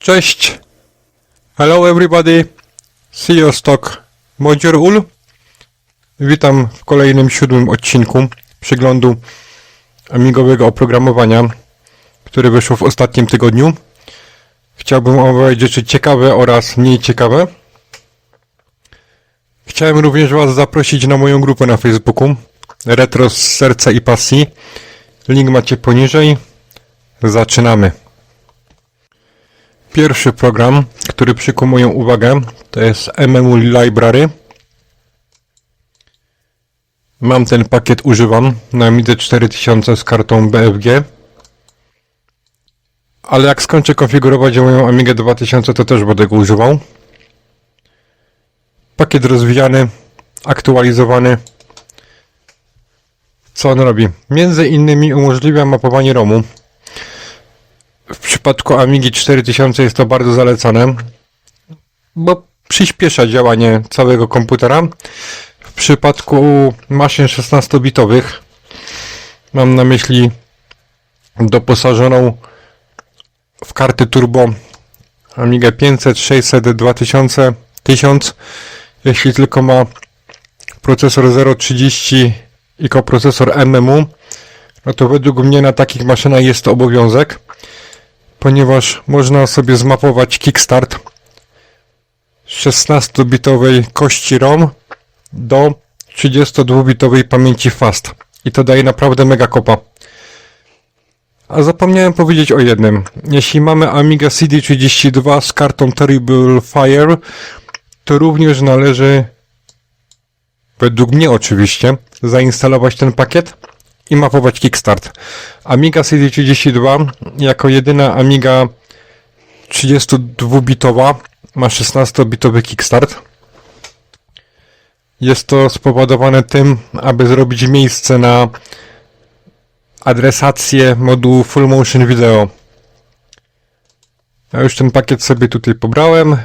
Cześć! Hello everybody! CEO Stock Module Ul. Witam w kolejnym 7. odcinku przeglądu amigowego oprogramowania, który wyszło w ostatnim tygodniu. Chciałbym omawiać rzeczy ciekawe oraz mniej ciekawe. Chciałem również Was zaprosić na moją grupę na Facebooku Retro z serca i pasji. Link macie poniżej. Zaczynamy. Pierwszy program, który przykuł moją uwagę, to jest MMU Library. Mam ten pakiet, używam na Amidze 4000 z kartą BFG. Ale jak skończę konfigurować moją Amigę 2000, to też będę go używał. Pakiet rozwijany, aktualizowany. Co on robi? Między innymi umożliwia mapowanie ROMu. W przypadku Amigi 4000 jest to bardzo zalecane, bo przyspiesza działanie całego komputera. W przypadku maszyn 16-bitowych, mam na myśli doposażoną w karty turbo Amigę 500, 600, 2000, 1000, jeśli tylko ma procesor 0.30 i koprocesor MMU, no to według mnie na takich maszynach jest to obowiązek, ponieważ można sobie zmapować kickstart 16-bitowej kości ROM do 32-bitowej pamięci fast. I to daje naprawdę mega kopa. A zapomniałem powiedzieć o jednym. Jeśli mamy Amiga CD32 z kartą Terrible Fire, to również należy, według mnie oczywiście, zainstalować ten pakiet i mapować kickstart. Amiga CD32 jako jedyna Amiga 32-bitowa ma 16-bitowy kickstart. Jest to spowodowane tym, aby zrobić miejsce na adresację modułu Full Motion Video. Ja już ten pakiet sobie tutaj pobrałem.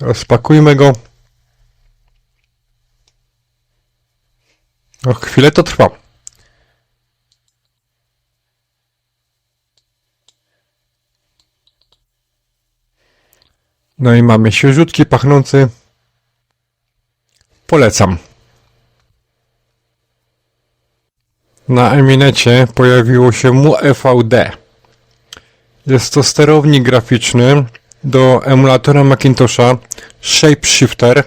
Rozpakujmy go. O, chwilę to trwa. No i mamy świeżutki, pachnący. Polecam. Na Eminecie pojawiło się MuEVD. Jest to sterownik graficzny do emulatora Macintosha Shapeshifter.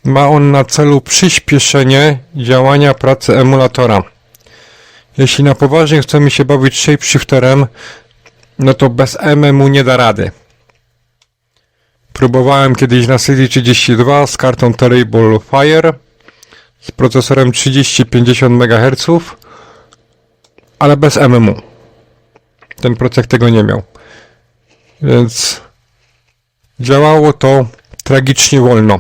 Ma on na celu przyspieszenie działania pracy emulatora. Jeśli na poważnie chcemy się bawić Shapeshifterem, no to bez MMU nie da rady. Próbowałem kiedyś na CD32 z kartą Terrible Fire z procesorem 3050 MHz, ale bez MMU. Ten procek tego nie miał. Więc działało to tragicznie wolno.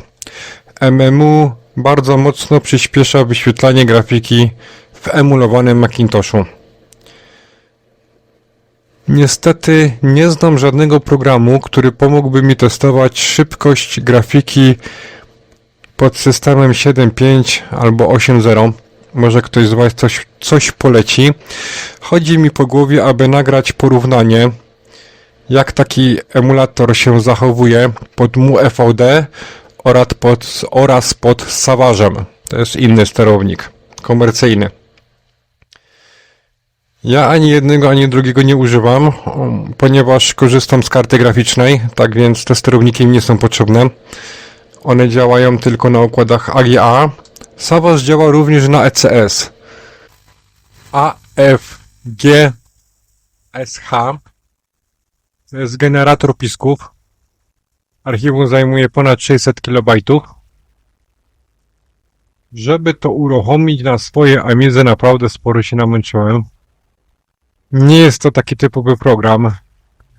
MMU bardzo mocno przyspiesza wyświetlanie grafiki w emulowanym Macintoshu. Niestety nie znam żadnego programu, który pomógłby mi testować szybkość grafiki pod systemem 7.5 albo 8.0. Może ktoś z Was coś poleci. Chodzi mi po głowie, aby nagrać porównanie, jak taki emulator się zachowuje pod MuEVD oraz pod Savage'em. To jest inny sterownik komercyjny. Ja ani jednego, ani drugiego nie używam, ponieważ korzystam z karty graficznej, tak więc te sterowniki mi nie są potrzebne. One działają tylko na układach AGA. Savage działa również na ECS. AFGSH to jest generator pisków. Archiwum zajmuje ponad 600 KB. Żeby to uruchomić na swojej Amidze, naprawdę sporo się namęczyłem. Nie jest to taki typowy program.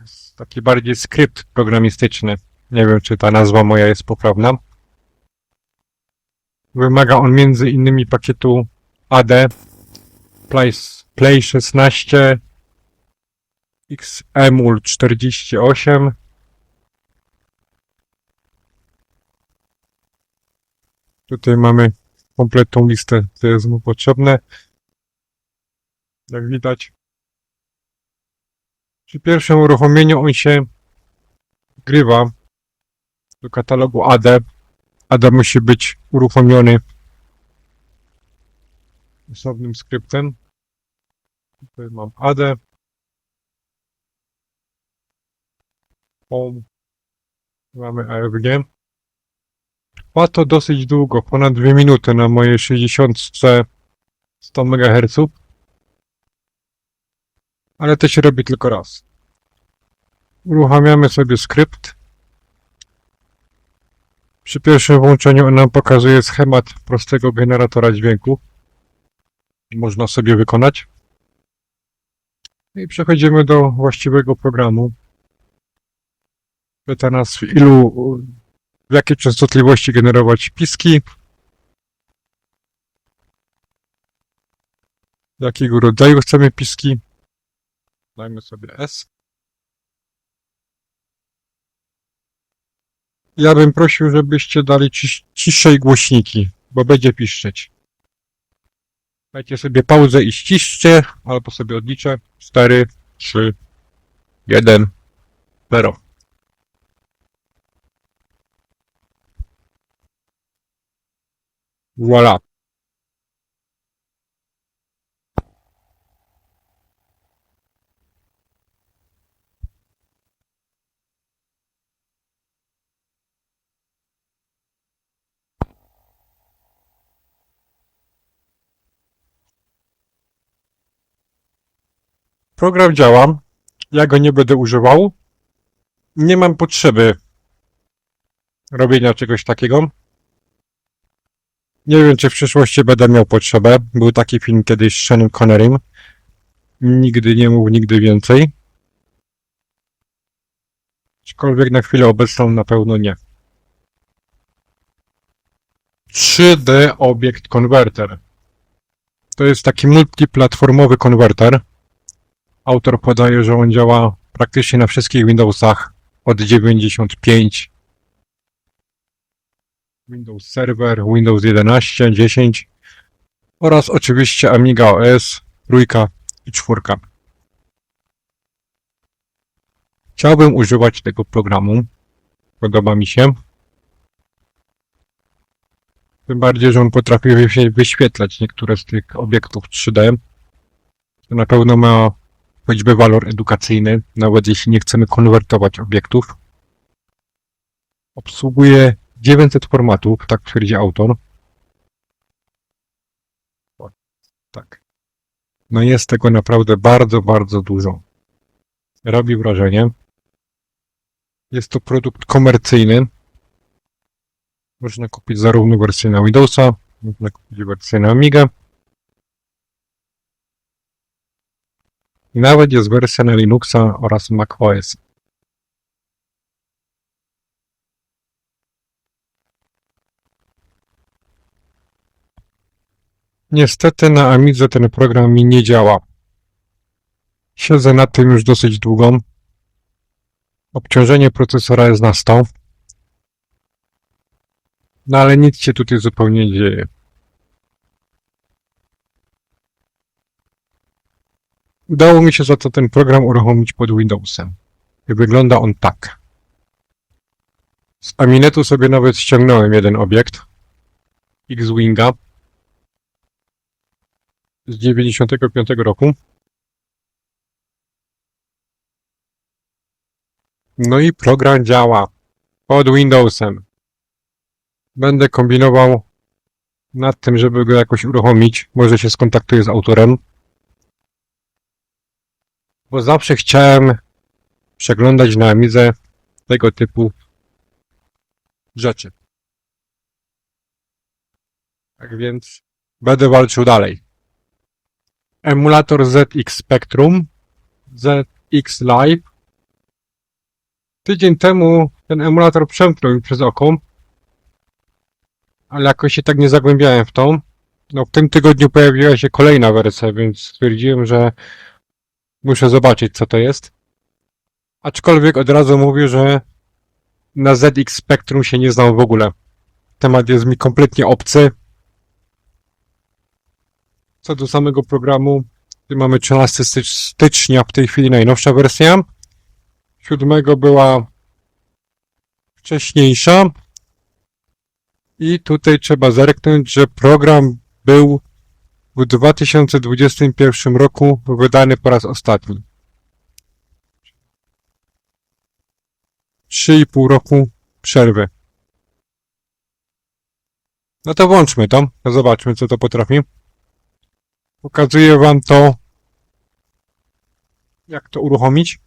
Jest taki bardziej skrypt programistyczny. Nie wiem, czy ta nazwa moja jest poprawna. Wymaga on między innymi pakietu AD, Play 16, XEMUL 48. Tutaj mamy kompletną listę, co jest mu potrzebne. Jak widać. Przy pierwszym uruchomieniu on się wgrywa do katalogu AD. AD musi być uruchomiony osobnym skryptem. Tutaj mam AD. Home. Mamy AFG. Trwa to dosyć długo, ponad 2 minuty na mojej 60 100 MHz. Ale to się robi tylko raz. Uruchamiamy sobie skrypt. Przy pierwszym włączeniu on nam pokazuje schemat prostego generatora dźwięku. Można sobie wykonać. I przechodzimy do właściwego programu. Pyta nas w jakiej częstotliwości generować piski. Jakiego rodzaju chcemy piski. Dajmy sobie S. Ja bym prosił, żebyście dali ciszej głośniki, bo będzie piszczeć. Dajcie sobie pauzę i ściszcie, albo sobie odliczę. 4, 3, 1, 0. Voilà. Program działa. Ja go nie będę używał. Nie mam potrzeby robienia czegoś takiego. Nie wiem, czy w przyszłości będę miał potrzebę. Był taki film kiedyś z Seanem Connerym. Nigdy nie mów, nigdy więcej. Aczkolwiek na chwilę obecną na pewno nie. 3D Object Converter. To jest taki multiplatformowy konwerter. Autor podaje, że on działa praktycznie na wszystkich Windowsach od 95. Windows Server, Windows 11, 10 oraz oczywiście Amiga OS, 3 i 4. Chciałbym używać tego programu. Podoba mi się. Tym bardziej, że on potrafi wyświetlać niektóre z tych obiektów 3D. To na pewno ma choćby walor edukacyjny, nawet jeśli nie chcemy konwertować obiektów. Obsługuje 900 formatów, tak twierdzi autor. Tak. No jest tego naprawdę bardzo, bardzo dużo. Robi wrażenie. Jest to produkt komercyjny. Można kupić zarówno wersję na Windowsa, można kupić wersję na Amigę. I nawet jest wersja na Linuxa oraz macOS. Niestety na Amidze ten program mi nie działa. Siedzę nad tym już dosyć długo. Obciążenie procesora jest na 100. No ale nic się tutaj zupełnie nie dzieje. Udało mi się za to ten program uruchomić pod Windowsem. I wygląda on tak. Z Aminetu sobie nawet ściągnąłem jeden obiekt. X-Winga. Z 95 roku. No i program działa pod Windowsem. Będę kombinował nad tym, żeby go jakoś uruchomić. Może się skontaktuję z autorem. Bo zawsze chciałem przeglądać na Amidze tego typu rzeczy. Tak więc będę walczył dalej. Emulator ZX Spectrum, ZX Live. Tydzień temu ten emulator przemknął mi przez oko, ale jakoś się tak nie zagłębiałem w to. No w tym tygodniu pojawiła się kolejna wersja, więc stwierdziłem, że muszę zobaczyć, co to jest. Aczkolwiek od razu mówię, że na ZX Spectrum się nie znam w ogóle. Temat jest mi kompletnie obcy. Co do samego programu, Tu mamy 13 stycznia, w tej chwili najnowsza wersja. 7 była wcześniejsza. I tutaj trzeba zerknąć, że program był w 2021 roku wydany po raz ostatni. 3,5 roku przerwy. No to włączmy to. Zobaczmy, co to potrafi. Pokazuję wam to, jak to uruchomić.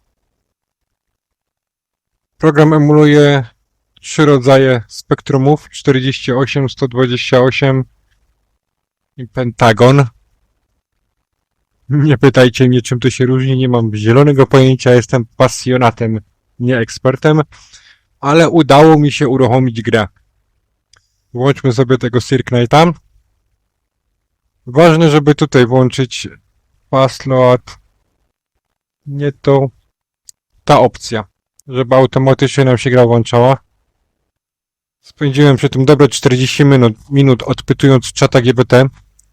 Program emuluje 3 rodzaje spektrumów: 48, 128 i Pentagon. Nie pytajcie mnie, czym to się różni, nie mam zielonego pojęcia, jestem pasjonatem, nie ekspertem, ale udało mi się uruchomić grę. Włączmy sobie tego Circuite'a. Ważne, żeby tutaj włączyć Fast Load, nie to ta opcja, żeby automatycznie nam się gra włączała. Spędziłem przy tym dobre 40 minut odpytując czata GBT,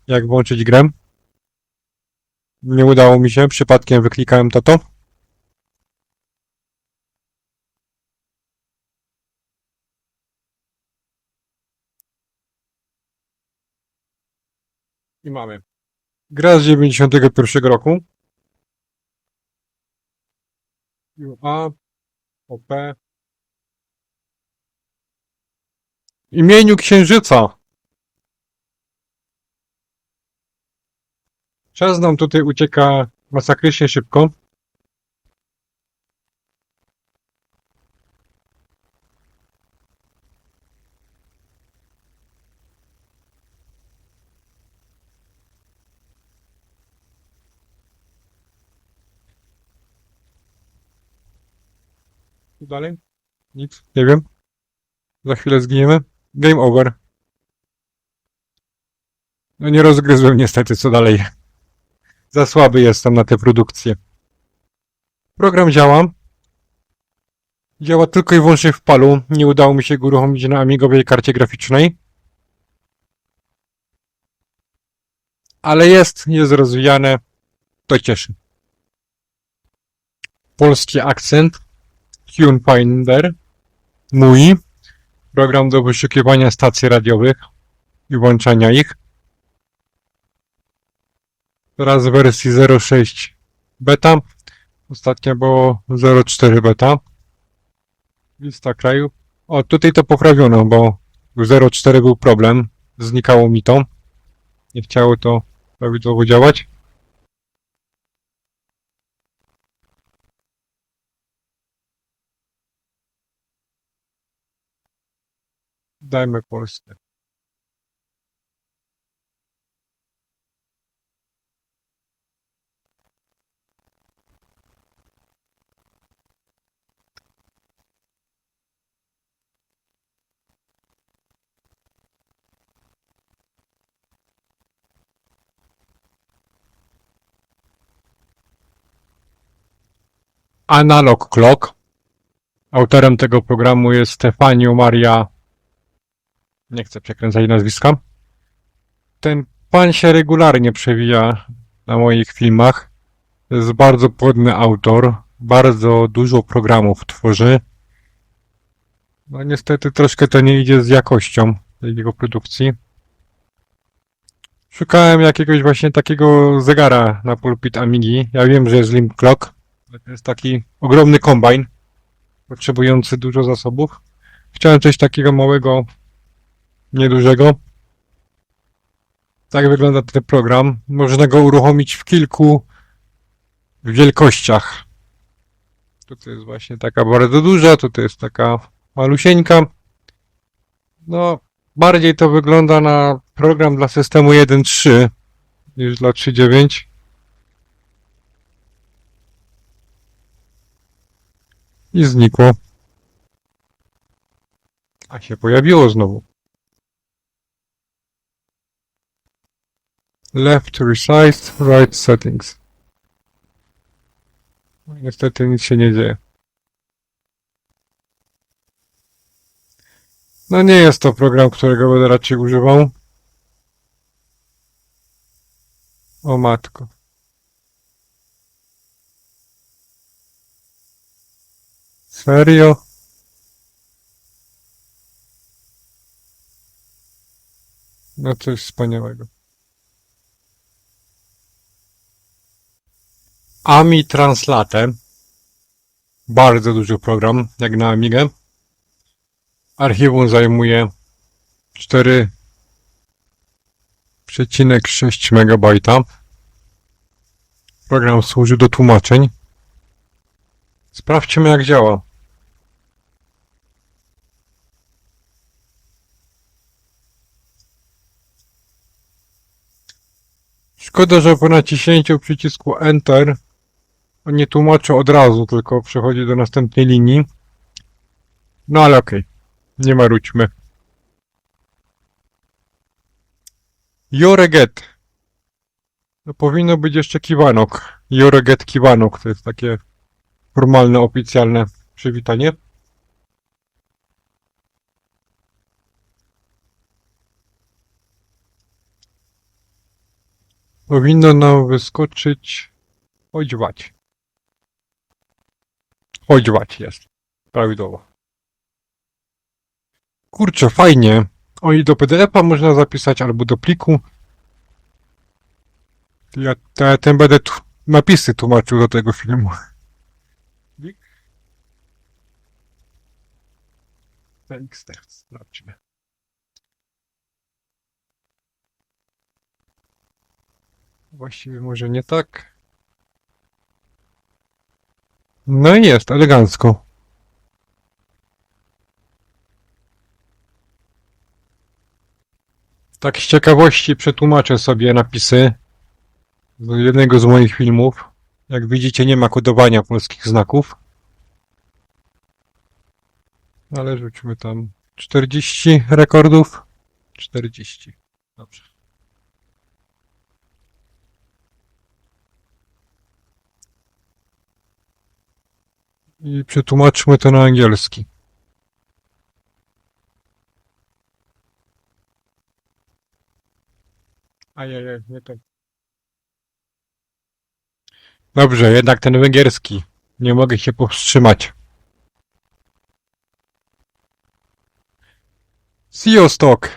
jak włączyć grę. Nie udało mi się, przypadkiem wyklikałem to. I mamy. Gra z 91 roku. UA, OP. W imieniu Księżyca. Czas nam tutaj ucieka masakrycznie szybko. I dalej? Nic, nie wiem. Za chwilę zginiemy. Game over. No nie rozgryzłem niestety, co dalej. Za słaby jestem na tę produkcję. Program działa. Działa tylko i wyłącznie w palu. Nie udało mi się go uruchomić na amigowej karcie graficznej. Ale jest rozwijane. To cieszy. Polski akcent. TuneFinder. Mój. Program do wyszukiwania stacji radiowych i włączania ich. Teraz w wersji 0.6 beta. Ostatnio było 0.4 beta. Lista krajów. O, tutaj to poprawiono, bo w 0.4 był problem. Znikało mi to. Nie chciało to prawidłowo działać. Dajmy Polskę. Analog Clock. Autorem tego programu jest Stefaniu Maria. Nie chcę przekręcać nazwiska. Ten pan się regularnie przewija na moich filmach. To jest bardzo płodny autor. Bardzo dużo programów tworzy. No niestety troszkę to nie idzie z jakością tej jego produkcji. Szukałem jakiegoś właśnie takiego zegara na pulpit Amigi. Ja wiem, że jest Limb Clock. To jest taki ogromny kombajn, potrzebujący dużo zasobów. Chciałem coś takiego małego, niedużego. Tak wygląda ten program. Można go uruchomić w kilku wielkościach. Tutaj jest właśnie taka bardzo duża, tutaj jest taka malusieńka. No, bardziej to wygląda na program dla systemu 1.3 niż dla 3.9. I znikło. A się pojawiło znowu. Left resize, right settings. No, niestety nic się nie dzieje. No nie jest to program, którego będę raczej używał. O matko. Serio? No coś wspaniałego. Ami Translate. Bardzo duży program, jak na Amigę. Archiwum zajmuje 4,6 MB. Program służy do tłumaczeń. Sprawdźmy, jak działa. Szkoda, że po naciśnięciu przycisku Enter on nie tłumaczy od razu, tylko przechodzi do następnej linii. No ale okej, nie marudźmy. Yoreget. No powinno być jeszcze Kiwanok. Yoreget Kiwanok to jest takie formalne, oficjalne przywitanie. Powinno nam wyskoczyć chodźwać. Chodźwać jest. Prawidłowo. Kurczę, fajnie. O, i do PDF-a można zapisać albo do pliku. Ja ten będę napisy tłumaczył do tego filmu. TXT, sprawdźmy. Właściwie może nie tak. No i jest, elegancko. Tak z ciekawości przetłumaczę sobie napisy z jednego z moich filmów. Jak widzicie, nie ma kodowania polskich znaków. Ale rzućmy tam 40 rekordów. 40. Dobrze. I przetłumaczmy to na angielski. Ajajaj, nie tak. Dobrze, jednak ten węgierski. Nie mogę się powstrzymać. Sziasztok!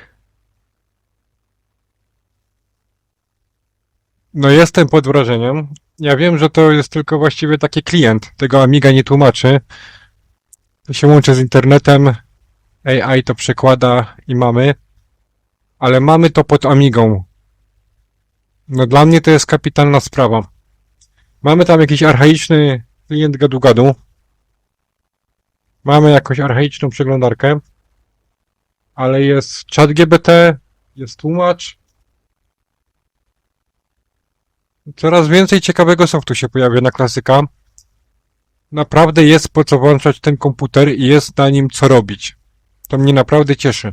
No jestem pod wrażeniem. Ja wiem, że to jest tylko właściwie taki klient. Tego Amiga nie tłumaczy. To się łączy z internetem. AI to przekłada i mamy. Ale mamy to pod Amigą. No dla mnie to jest kapitalna sprawa. Mamy tam jakiś archaiczny klient gadu-gadu. Mamy jakąś archaiczną przeglądarkę. Ale jest ChatGPT, jest tłumacz. Coraz więcej ciekawego softu się pojawia na klasyka. Naprawdę jest po co włączać ten komputer i jest na nim co robić. To mnie naprawdę cieszy.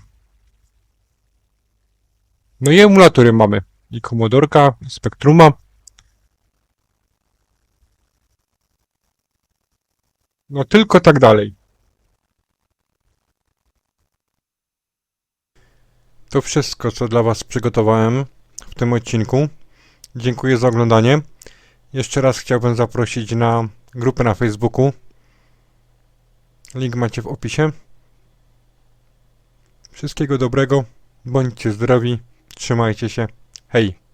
No i emulatory mamy. I Commodorka, i Spectruma. No tylko tak dalej. To wszystko, co dla Was przygotowałem w tym odcinku. Dziękuję za oglądanie. Jeszcze raz chciałbym zaprosić na grupę na Facebooku. Link macie w opisie. Wszystkiego dobrego. Bądźcie zdrowi. Trzymajcie się. Hej!